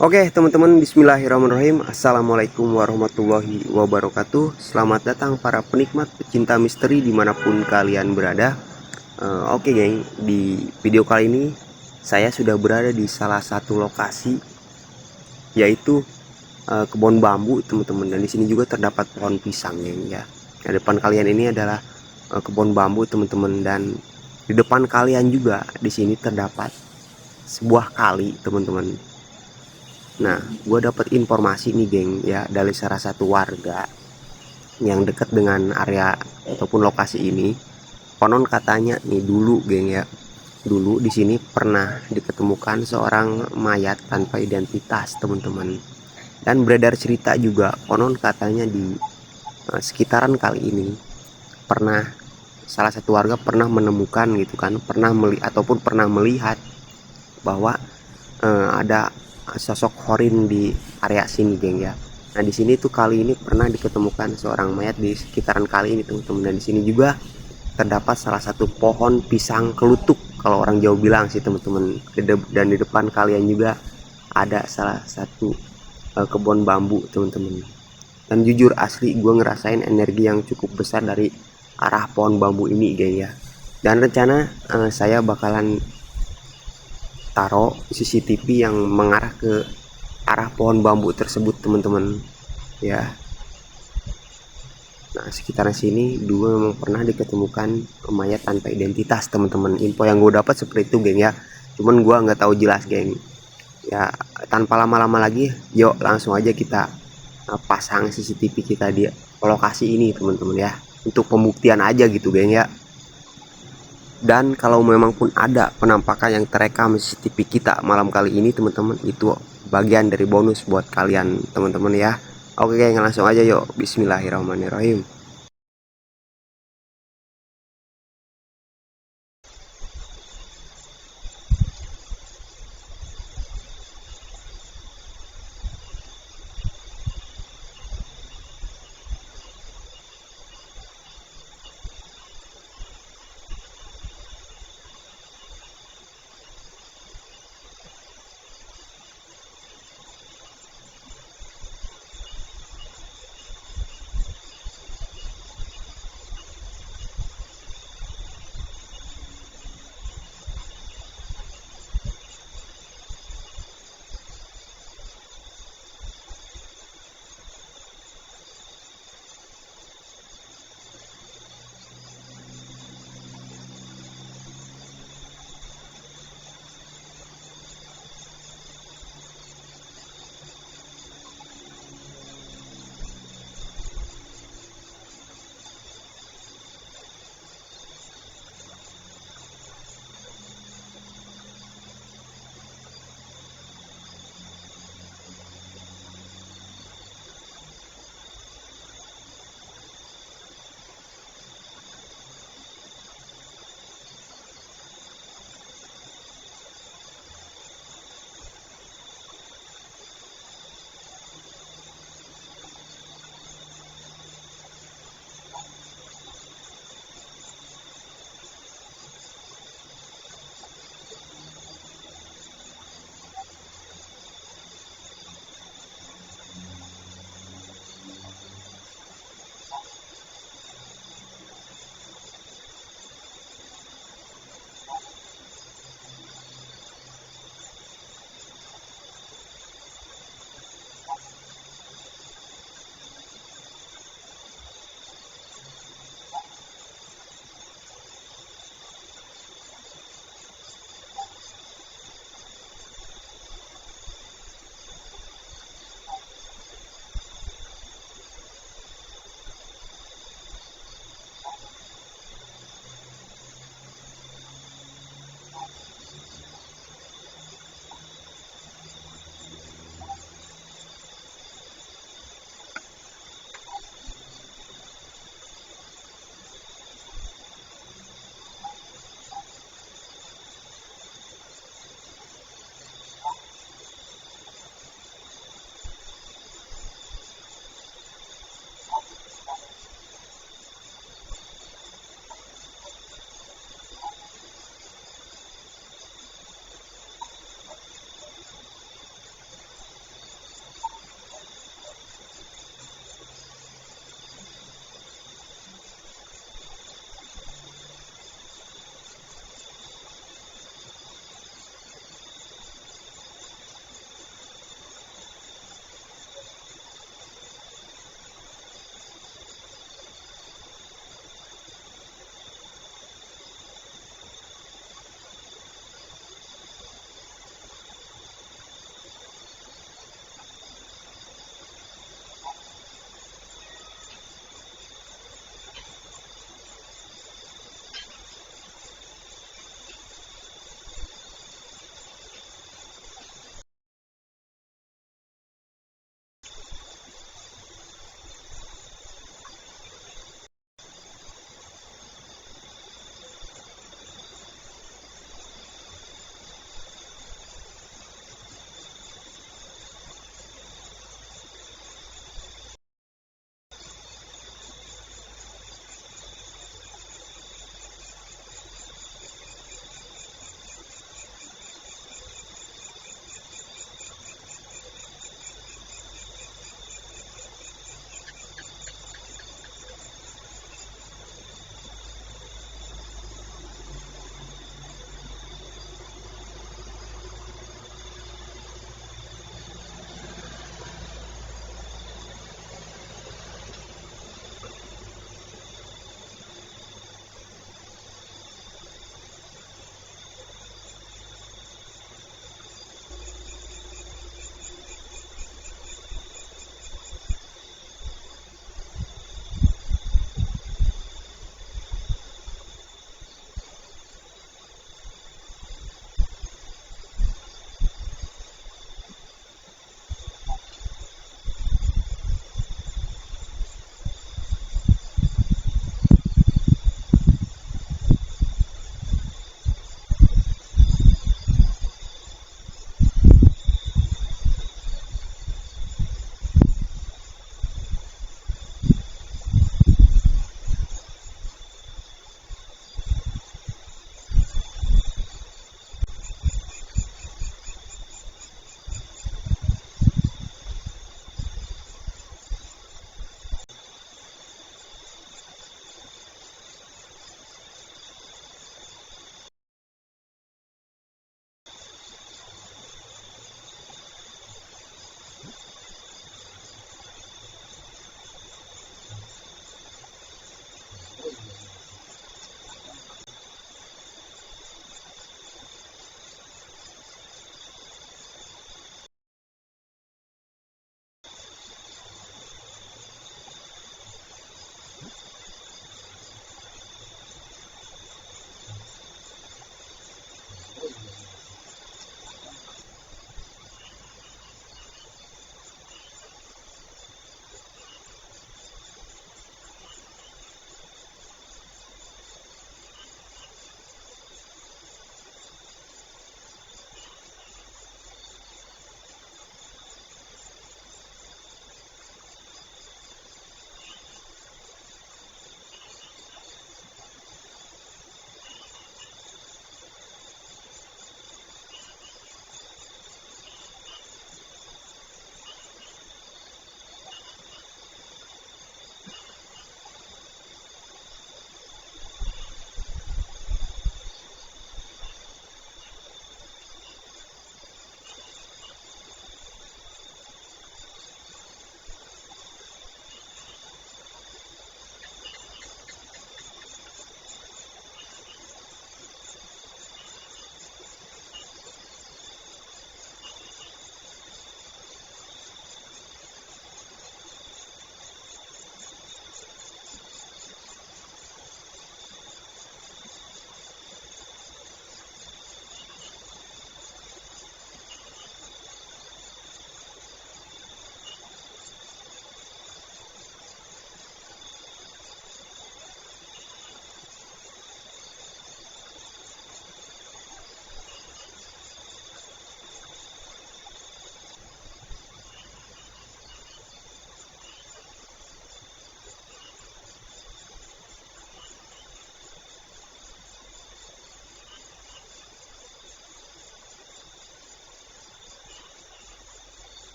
Oke teman-teman, bismillahirrahmanirrahim. Assalamualaikum warahmatullahi wabarakatuh. Selamat datang para penikmat pecinta misteri dimanapun kalian berada. Oke geng, di video kali ini saya sudah berada di salah satu lokasi, yaitu kebun bambu teman-teman. Dan di sini juga terdapat pohon pisang geng ya. Nah, depan kalian ini adalah kebun bambu teman-teman, dan di depan kalian juga di sini terdapat sebuah kali teman-teman. Nah, gue dapat informasi nih geng ya, dari salah satu warga yang dekat dengan area ataupun lokasi ini. Konon katanya nih dulu geng ya, dulu di sini pernah diketemukan seorang mayat tanpa identitas teman-teman. Dan beredar cerita juga, konon katanya di sekitaran kali ini pernah salah satu warga pernah menemukan gitu kan, pernah melihat bahwa ada sosok Horin di area sini geng ya. Nah di sini tuh kali ini pernah diketemukan seorang mayat di sekitaran kali ini teman-teman. Dan di sini juga terdapat salah satu pohon pisang kelutuk kalau orang Jawa bilang sih teman-teman. Dan di depan kalian juga ada salah satu kebun bambu teman-teman. Dan jujur asli gue ngerasain energi yang cukup besar dari arah pohon bambu ini geng ya. Dan rencana saya bakalan taruh CCTV yang mengarah ke arah pohon bambu tersebut teman-teman ya. Nah sekitaran sini dulu memang pernah diketemukan mayat tanpa identitas teman-teman. Info yang gue dapat seperti itu geng ya, cuman gue nggak tahu jelas geng ya. Tanpa lama-lama lagi, yuk langsung aja kita pasang CCTV kita di lokasi ini teman-teman ya, untuk pembuktian aja gitu geng ya. Dan kalau memang pun ada penampakan yang terekam CCTV kita malam kali ini teman-teman, itu bagian dari bonus buat kalian teman-teman ya. Oke, langsung aja yuk, bismillahirrahmanirrahim.